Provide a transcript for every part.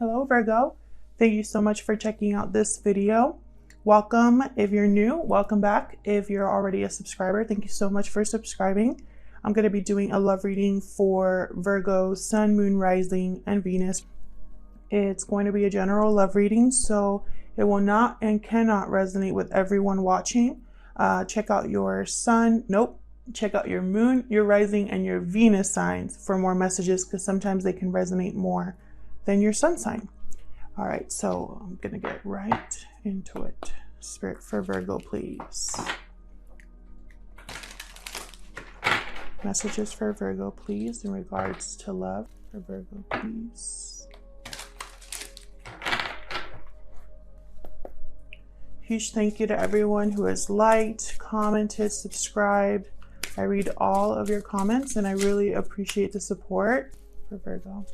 Hello Virgo, thank you so much for checking out this video. Welcome if you're new, welcome back if you're already a subscriber. Thank you so much for subscribing. I'm going to be doing a love reading for Virgo, Sun, Moon, Rising, and Venus. It's going to be a general love reading, so it will not and cannot resonate with everyone watching. Check out your Sun, check out your Moon, your Rising, and your Venus signs for more messages, because sometimes they can resonate more than your Sun sign. All right, so I'm gonna get right into it. Spirit for Virgo, please. Messages for Virgo, please, in regards to love. For Virgo, please. Huge thank you to everyone who has liked, commented, subscribed. I read all of your comments and I really appreciate the support. For Virgo.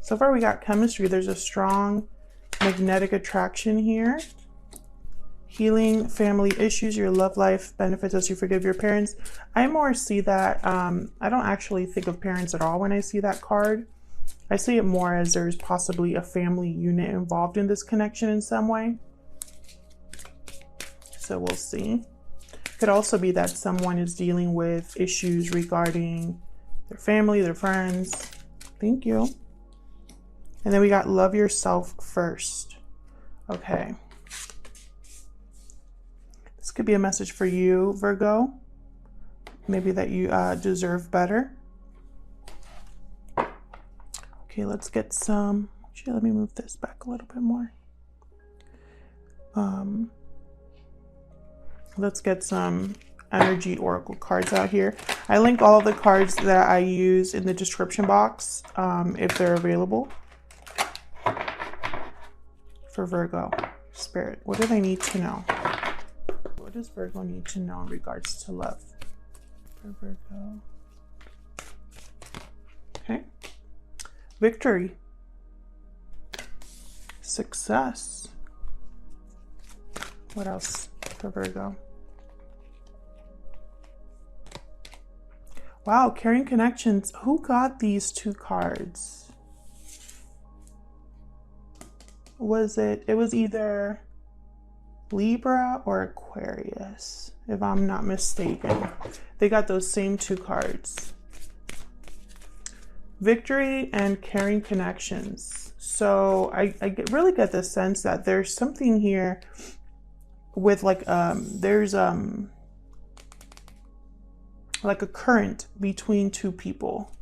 So far we got chemistry. There's a strong magnetic attraction here. Healing family issues, your love life benefits as you forgive your parents. I more see that, I don't actually think of parents at all when I see that card. I see it more as there's possibly a family unit involved in this connection in some way. So we'll see. Could also be that someone is dealing with issues regarding their family, their friends. Thank you. And then we got love yourself first. Okay. This could be a message for you, Virgo. Maybe that you deserve better. Okay, let's get some. Actually, let me move this back a little bit more. Let's get some energy oracle cards out here. I link all of the cards that I use in the description box if they're available. For Virgo, Spirit, what do they need to know? What does Virgo need to know in regards to love? For Virgo. Okay. Victory. Success. What else for Virgo? Wow, caring connections. Who got these two cards? It was either Libra or Aquarius, if I'm not mistaken. They got those same two cards. Victory and caring connections. So I really get the sense that there's something here with like there's like a current between two people,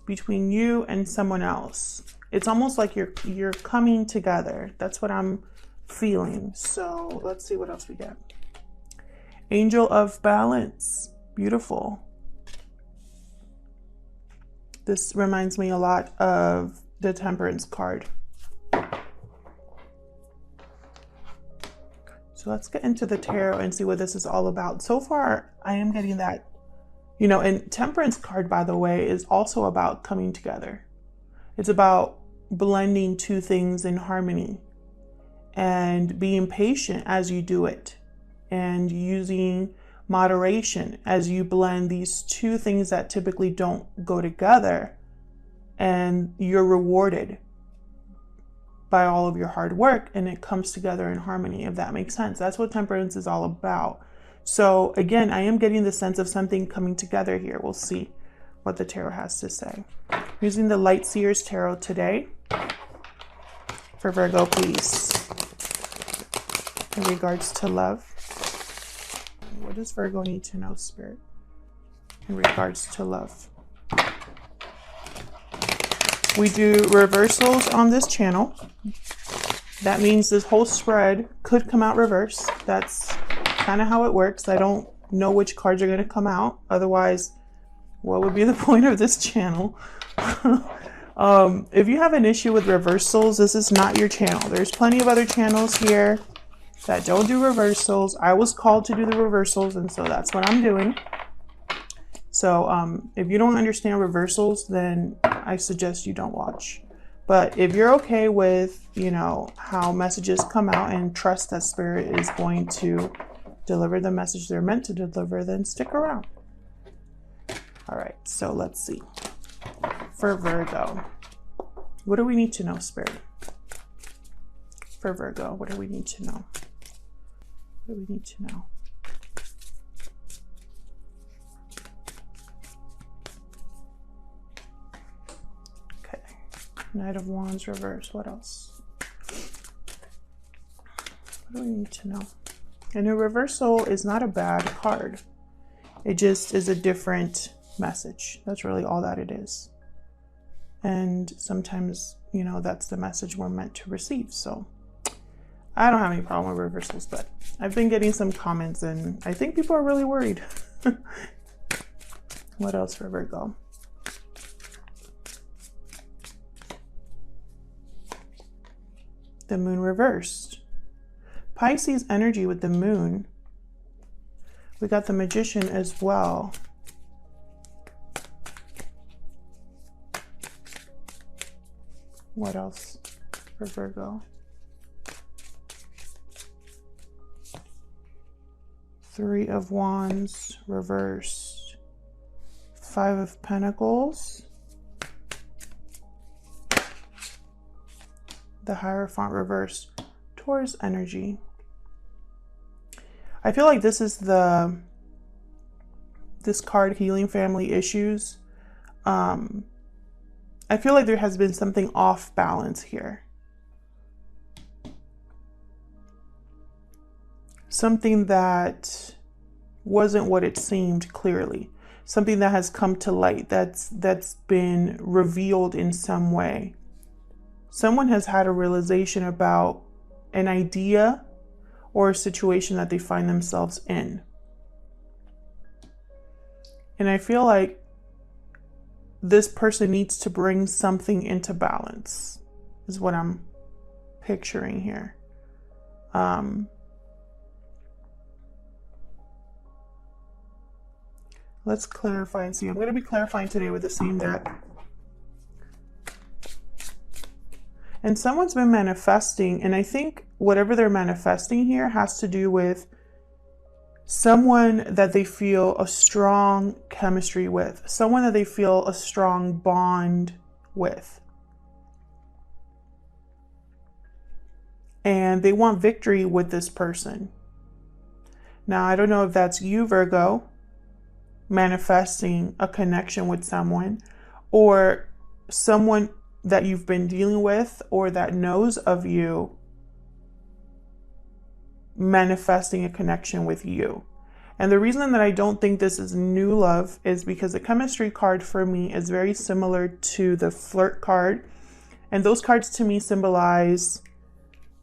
between you and someone else. It's almost like you're coming together. That's what I'm feeling. So let's see what else we get. Angel of Balance. Beautiful. This reminds me a lot of the Temperance card. So let's get into the tarot and see what this is all about. So far, I am getting that, and Temperance card, by the way, is also about coming together. It's about blending two things in harmony and being patient as you do it and using moderation as you blend these two things that typically don't go together, and you're rewarded by all of your hard work and it comes together in harmony, if that makes sense. That's what Temperance is all about. So again, I am getting the sense of something coming together here. We'll see what the tarot has to say. I'm using the Light Seers Tarot today. For Virgo, please. In regards to love. What does Virgo need to know, Spirit? In regards to love. We do reversals on this channel. That means this whole spread could come out reverse. That's kind of how it works. I don't know which cards are going to come out. Otherwise, what would be the point of this channel? If you have an issue with reversals, this is not your channel. There's plenty of other channels here that don't do reversals. I was called to do the reversals, and so that's what I'm doing. So if you don't understand reversals, then I suggest you don't watch. But if you're okay with, how messages come out and trust that Spirit is going to deliver the message they're meant to deliver, then stick around. All right, so let's see. For Virgo, What do we need to know, Spirit? For Virgo, what do we need to know? What do we need to know? Okay. Knight of Wands reverse. What else? What do we need to know? And a reversal is not a bad card. It just is a different message. That's really all that it is. And sometimes, you know, that's the message we're meant to receive. So I don't have any problem with reversals, but I've been getting some comments and I think people are really worried. What else for Virgo? The moon reversed. Pisces energy with the moon. We got the Magician as well. What else for Virgo? Three of Wands reversed. Five of Pentacles. The Hierophant reversed. Taurus energy. I feel like this is this card, Healing Family Issues. I feel like there has been something off balance here. Something that wasn't what it seemed clearly. Something that has come to light, that's been revealed in some way. Someone has had a realization about an idea or a situation that they find themselves in. And I feel like this person needs to bring something into balance, is what I'm picturing here. Let's clarify and see. I'm going to be clarifying today with the same deck. And someone's been manifesting, and I think whatever they're manifesting here has to do with someone that they feel a strong chemistry with, someone that they feel a strong bond with. And they want victory with this person. Now, I don't know if that's you, Virgo, manifesting a connection with someone, or someone that you've been dealing with or that knows of you manifesting a connection with you. And the reason that I don't think this is new love is because the chemistry card for me is very similar to the flirt card. And those cards to me symbolize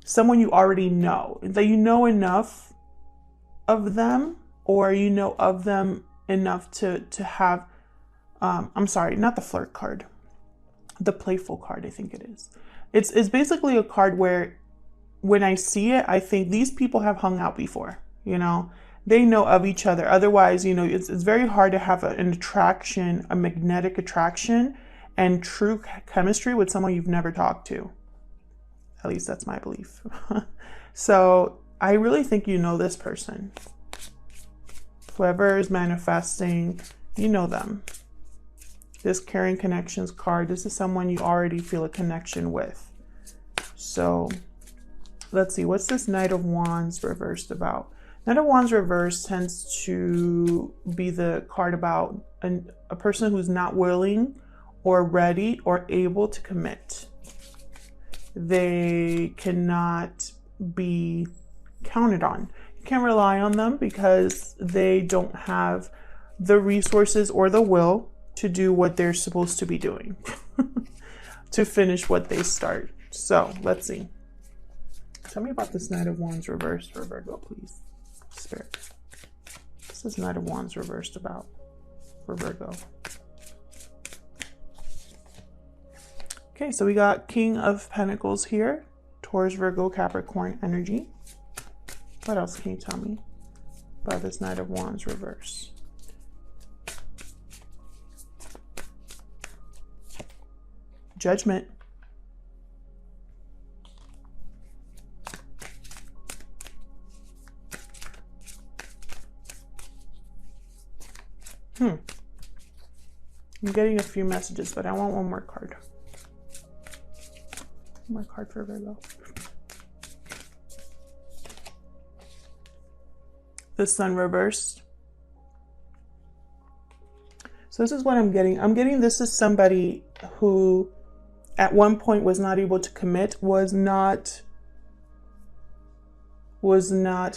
someone you already know, that you know enough of them, or you know of them enough to have, I'm sorry, not the flirt card, the playful card, I think it is. It's basically a card where when I see it, I think these people have hung out before, you know, they know of each other. Otherwise, you know, it's very hard to have an attraction, a magnetic attraction and true chemistry with someone you've never talked to. At least that's my belief. So I really think you know this person. Whoever is manifesting, you know them. This Caring Connections card, this is someone you already feel a connection with. So let's see, what's this Knight of Wands reversed about? Knight of Wands reversed tends to be the card about a person who's not willing or ready or able to commit. They cannot be counted on. You can't rely on them because they don't have the resources or the will to do what they're supposed to be doing, to finish what they start. So let's see. Tell me about this Knight of Wands reversed for Virgo, please. Spirit. This is Knight of Wands reversed about for Virgo. Okay, so we got King of Pentacles here. Taurus, Virgo, Capricorn energy. What else can you tell me about this Knight of Wands reverse? Judgment. I'm getting a few messages, but I want one more card. One more card for Virgo. The Sun reversed. So this is what I'm getting. I'm getting this is somebody who at one point was not able to commit, was not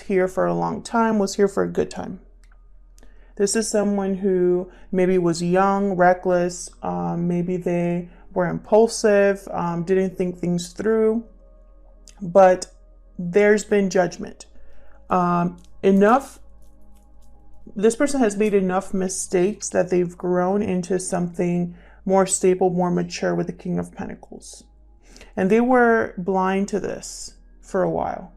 here for a long time, was here for a good time. This is someone who maybe was young, reckless, maybe they were impulsive, didn't think things through, but there's been judgment. This person has made enough mistakes that they've grown into something more stable, more mature with the King of Pentacles. And they were blind to this for a while.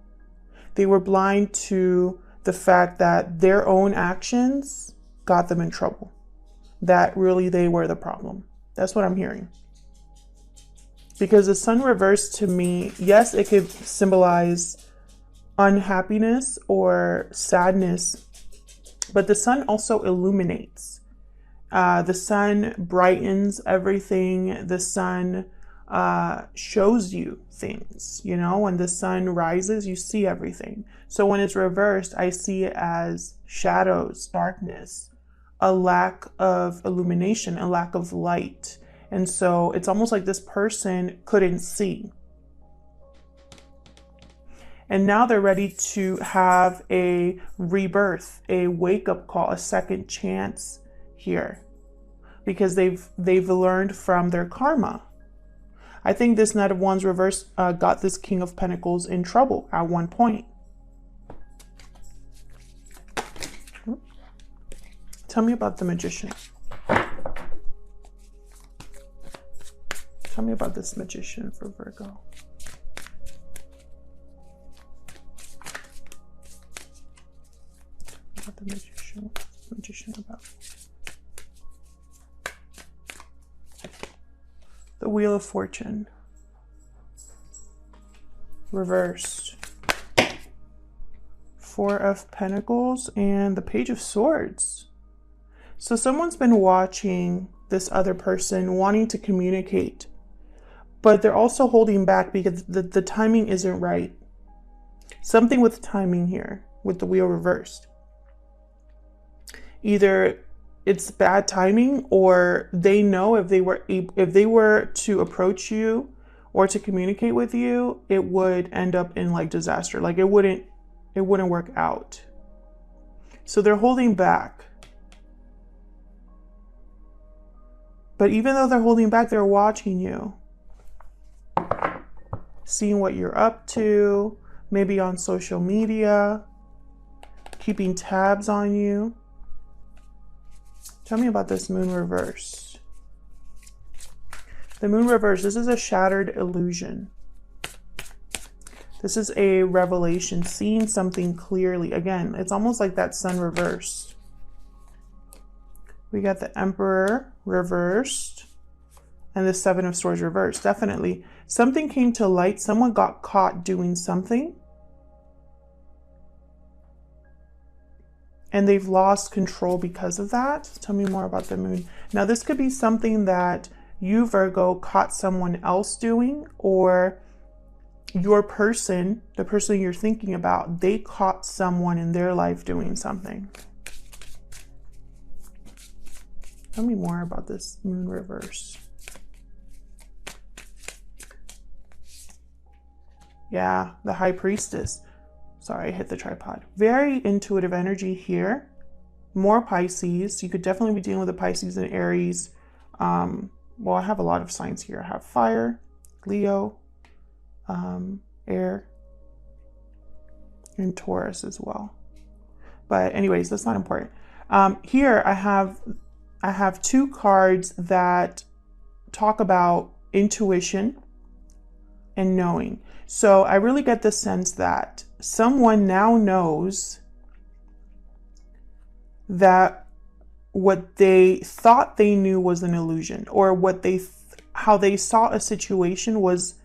They were blind to the fact that their own actions got them in trouble. That really they were the problem. That's what I'm hearing. Because the Sun reversed to me, yes, it could symbolize unhappiness or sadness, but the Sun also illuminates. The Sun brightens everything. The Sun shows you things. You know, when the Sun rises, you see everything. So when it's reversed, I see it as shadows, darkness, a lack of illumination, a lack of light. And so it's almost like this person couldn't see. And now they're ready to have a rebirth, a wake-up call, a second chance here, because they've learned from their karma. I think this Knight of Wands reverse got this King of Pentacles in trouble at one point. Tell me about the Magician. Tell me about this Magician for Virgo. About the Magician. What's the Magician about? The Wheel of Fortune. Reversed. Four of Pentacles and the Page of Swords. So someone's been watching this other person, wanting to communicate, but they're also holding back because the timing isn't right. Something with timing here, with the wheel reversed. Either it's bad timing, or they know if they were to approach you or to communicate with you, it would end up in like disaster. Like it wouldn't work out. So they're holding back. But even though they're holding back, they're watching you, seeing what you're up to, maybe on social media, keeping tabs on you. Tell me about this Moon reverse. The Moon reverse, this is a shattered illusion. This is a revelation, seeing something clearly. Again, it's almost like that Sun reversed. We got the Emperor reversed and the Seven of Swords reversed. Definitely. Something came to light. Someone got caught doing something. And they've lost control because of that. Tell me more about the Moon. Now, this could be something that you, Virgo, caught someone else doing, or your person, the person you're thinking about, they caught someone in their life doing something. Tell me more about this Moon reverse. Yeah, the High Priestess. Sorry, I hit the tripod. Very intuitive energy here. More Pisces. You could definitely be dealing with the Pisces and Aries. Well, I have a lot of signs here. I have fire, Leo, air, and Taurus as well. But anyways, that's not important. Here I have two cards that talk about intuition and knowing. So I really get the sense that someone now knows that what they thought they knew was an illusion, or how they saw a situation was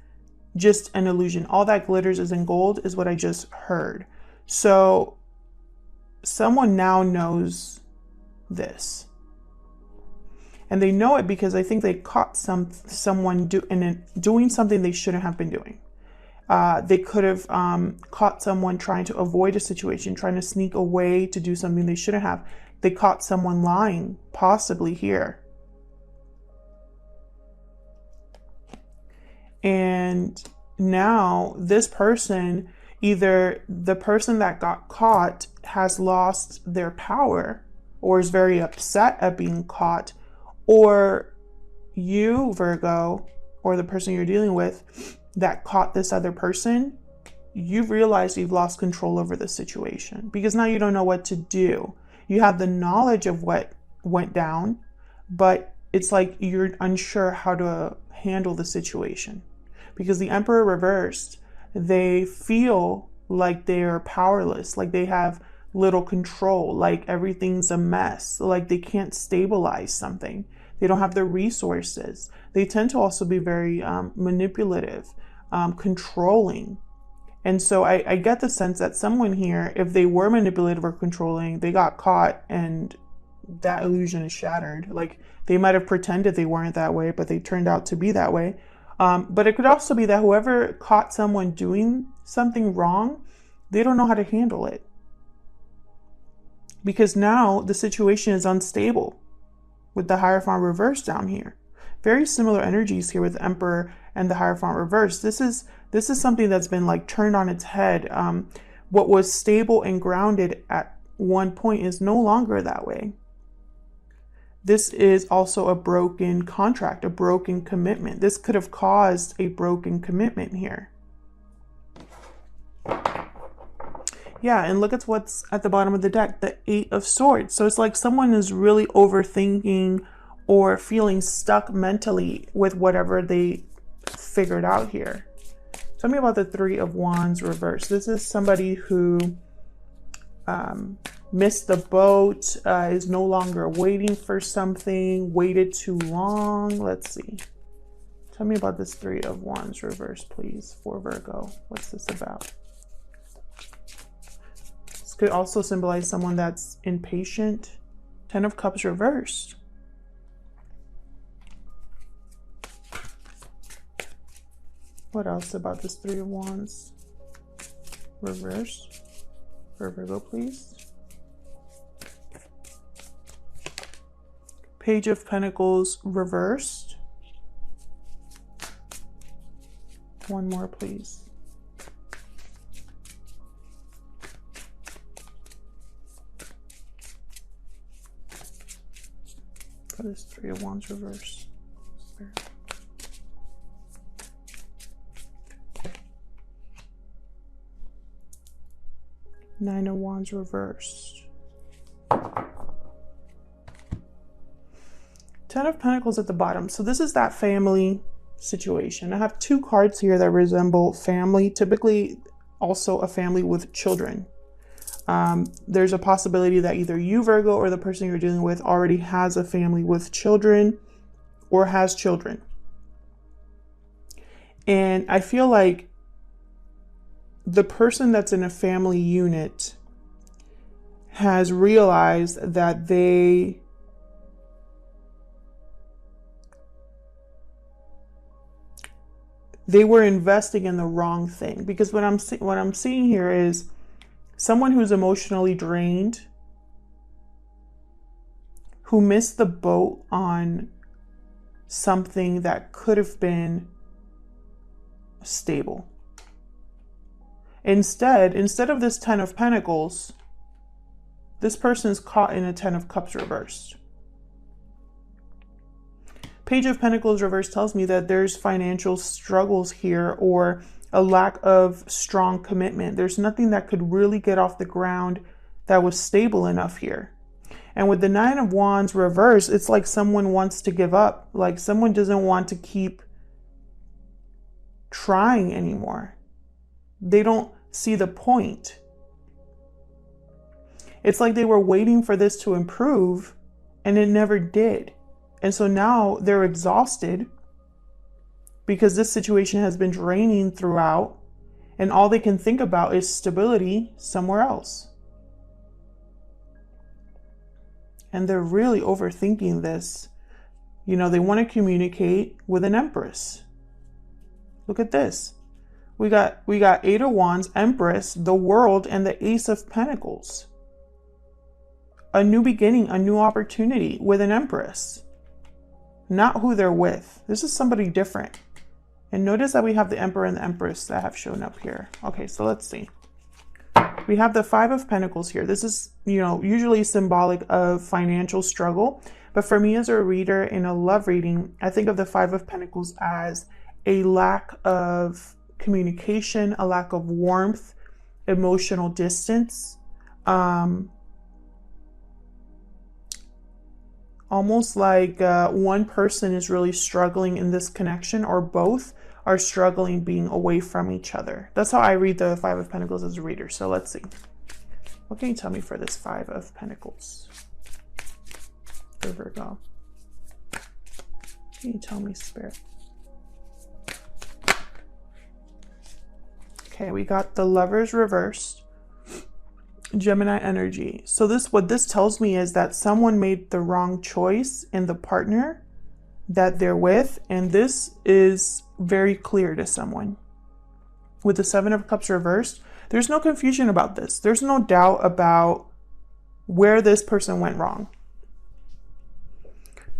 just an illusion. All that glitters isn't gold is what I just heard. So someone now knows this. And they know it because I think they caught someone doing something they shouldn't have been doing. They could have caught someone trying to avoid a situation, trying to sneak away to do something they shouldn't have. They caught someone lying, possibly here. And now this person, either the person that got caught has lost their power or is very upset at being caught, or you, Virgo, or the person you're dealing with that caught this other person, you've realized you've lost control over the situation because now you don't know what to do. You have the knowledge of what went down, but it's like you're unsure how to handle the situation because the Emperor reversed, they feel like they're powerless, like they have little control, like everything's a mess, like they can't stabilize something. They don't have the resources. They tend to also be very manipulative, controlling. And so I get the sense that someone here, if they were manipulative or controlling, they got caught and that illusion is shattered. Like they might have pretended they weren't that way, but they turned out to be that way. But it could also be that whoever caught someone doing something wrong, they don't know how to handle it. Because now the situation is unstable with the Hierophant reverse down here. Very similar energies here with the Emperor and the Hierophant reverse. This is something that's been like turned on its head. What was stable and grounded at one point is no longer that way. This is also a broken contract, a broken commitment. This could have caused a broken commitment here. Yeah, and look at what's at the bottom of the deck, the Eight of Swords. So it's like someone is really overthinking or feeling stuck mentally with whatever they figured out here. Tell me about the Three of Wands reverse. This is somebody who missed the boat, is no longer waiting for something, waited too long. Let's see. Tell me about this Three of Wands reverse, please, for Virgo. What's this about? This could also symbolize someone that's impatient. Ten of Cups reversed. What else about this Three of Wands reverse for Virgo, please? Page of Pentacles reversed. One more, please. For this Three of Wands reverse. Spirit. Nine of Wands reversed. Ten of Pentacles at the bottom. So this is that family situation. I have two cards here that resemble family, typically also a family with children. There's a possibility that either you, Virgo, or the person you're dealing with already has a family with children or has children. And I feel like the person that's in a family unit has realized that they were investing in the wrong thing. Because what I'm seeing here is someone who's emotionally drained, who missed the boat on something that could have been stable. Instead of this Ten of Pentacles, this person's caught in a Ten of Cups reversed. Page of Pentacles reversed tells me that there's financial struggles here or a lack of strong commitment. There's nothing that could really get off the ground that was stable enough here. And with the Nine of Wands reversed, it's like someone wants to give up. Like someone doesn't want to keep trying anymore. They don't see the point. It's like they were waiting for this to improve and it never did. And so now they're exhausted because this situation has been draining throughout and all they can think about is stability somewhere else. And they're really overthinking this You know, they want to communicate with an Empress. Look at this. We got Eight of Wands, Empress, the World, and the Ace of Pentacles. A new beginning, a new opportunity with an Empress. Not who they're with. This is somebody different. And notice that we have the Emperor and the Empress that have shown up here. Okay, so let's see. We have the Five of Pentacles here. This is, you know, usually symbolic of financial struggle. But for me as a reader in a love reading, I think of the Five of Pentacles as a lack of communication, a lack of warmth, emotional distance. Almost like one person is really struggling in this connection, or both are struggling being away from each other. That's how I read the Five of Pentacles as a reader. So let's see. What can you tell me for this Five of Pentacles for Virgo? What can you tell me, Spirit? Okay, we got the Lovers reversed. Gemini energy. So what this tells me is that someone made the wrong choice in the partner that they're with, and this is very clear to someone. With the Seven of Cups reversed, there's no confusion about this. There's no doubt about where this person went wrong.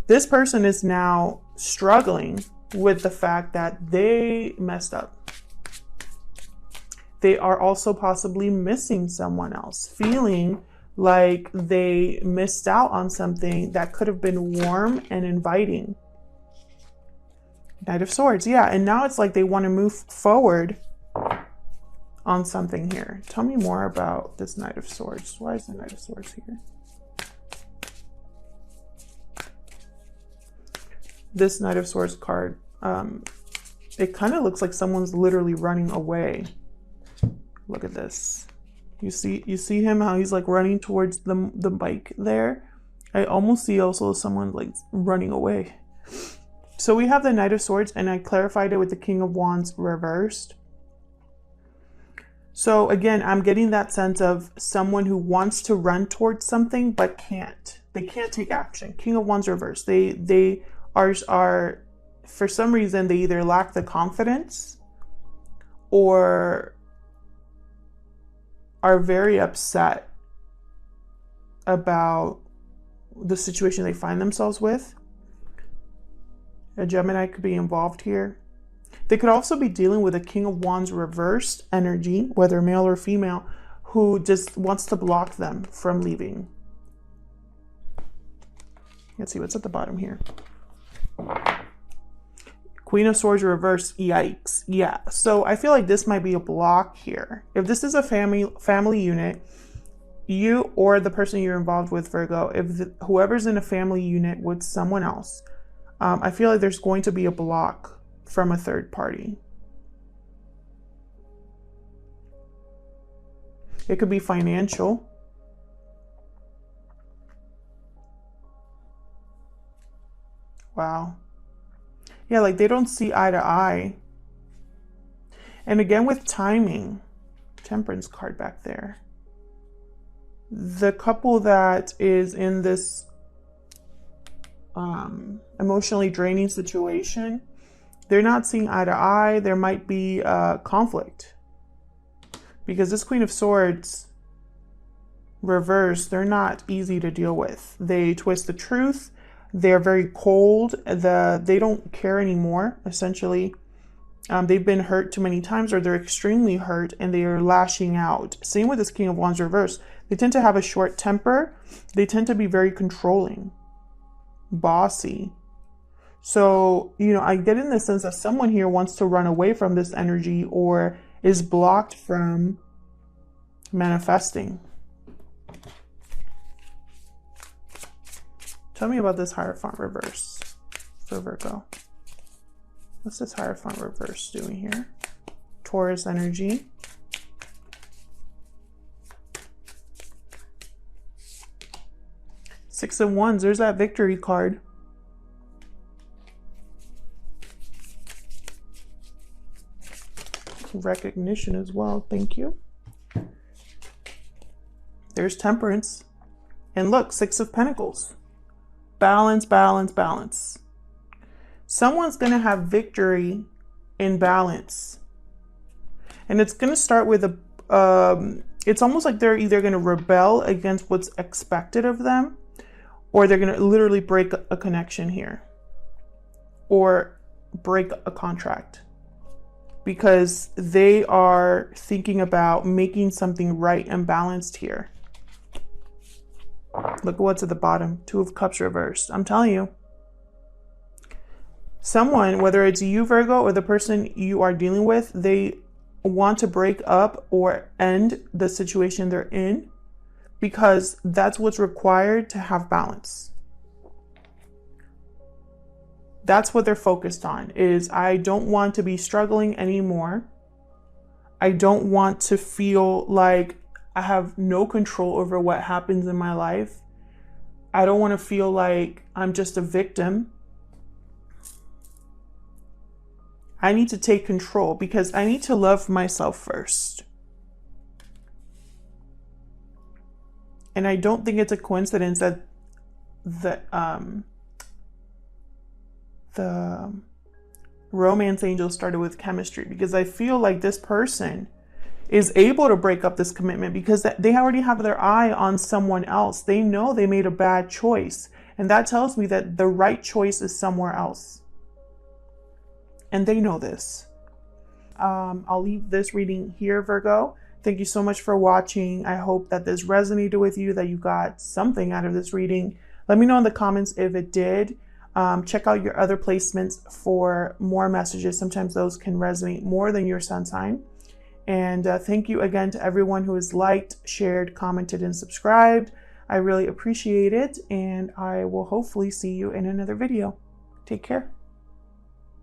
This person is now struggling with the fact that they messed up. They are also possibly missing someone else, feeling like they missed out on something that could have been warm and inviting. Knight of Swords, yeah. And now it's like they want to move forward on something here. Tell me more about this Knight of Swords. Why is the Knight of Swords here? This Knight of Swords card, it kind of looks like someone's literally running away. Look at this. You see him, how he's like running towards the bike there. I almost see also someone like running away. So we have the Knight of Swords, and I clarified it with the King of Wands reversed. So again, I'm getting that sense of someone who wants to run towards something but can't. They can't take action. King of Wands reversed. They are for some reason they either lack the confidence or are very upset about the situation they find themselves with. A Gemini could be involved here. They could also be dealing with a King of Wands reversed energy, whether male or female, who just wants to block them from leaving. Let's see what's at the bottom here. Queen of Swords reversed, yikes. Yeah, so I feel like this might be a block here. If this is a family unit, you or the person you're involved with, Virgo, if whoever's in a family unit with someone else, I feel like there's going to be a block from a third party. It could be financial. Wow. Yeah, like they don't see eye to eye. And again with timing, Temperance card back there. The couple that is in this emotionally draining situation, they're not seeing eye to eye. There might be conflict. Because this Queen of Swords reversed, they're not easy to deal with. They twist the truth. They're very cold. They don't care anymore, essentially. They've been hurt too many times, or they're extremely hurt and they are lashing out. Same with this King of Wands reverse. They tend to have a short temper. They tend to be very controlling, bossy. So, you know, I get in the sense that someone here wants to run away from this energy or is blocked from manifesting. Tell me about this Hierophant reverse for Virgo. What's this Hierophant reverse doing here? Taurus energy. Six of Wands, there's that victory card. Recognition as well, thank you. There's Temperance. And look, Six of Pentacles. Balance, balance, balance. someone's going to have victory in balance. And it's going to start with it's almost like they're either going to rebel against what's expected of them, or they're going to literally break a connection here, or break a contract, because they are thinking about making something right and balanced here. Look at what's at the bottom. Two of Cups reversed. I'm telling you. Someone, whether it's you, Virgo, or the person you are dealing with, they want to break up or end the situation they're in, because that's what's required to have balance. That's what they're focused on, is I don't want to be struggling anymore. I don't want to feel like I have no control over what happens in my life. I don't want to feel like I'm just a victim. I need to take control, because I need to love myself first. And I don't think it's a coincidence that the romance angel started with chemistry, because I feel like this person is able to break up this commitment because they already have their eye on someone else. They know they made a bad choice. And that tells me that the right choice is somewhere else. And they know this. I'll leave this reading here, Virgo. Thank you so much for watching. I hope that this resonated with you, that you got something out of this reading. Let me know in the comments if it did. Check out your other placements for more messages. Sometimes those can resonate more than your sun sign. And thank you again to everyone who has liked, shared, commented, and subscribed. I really appreciate it. And I will hopefully see you in another video. Take care.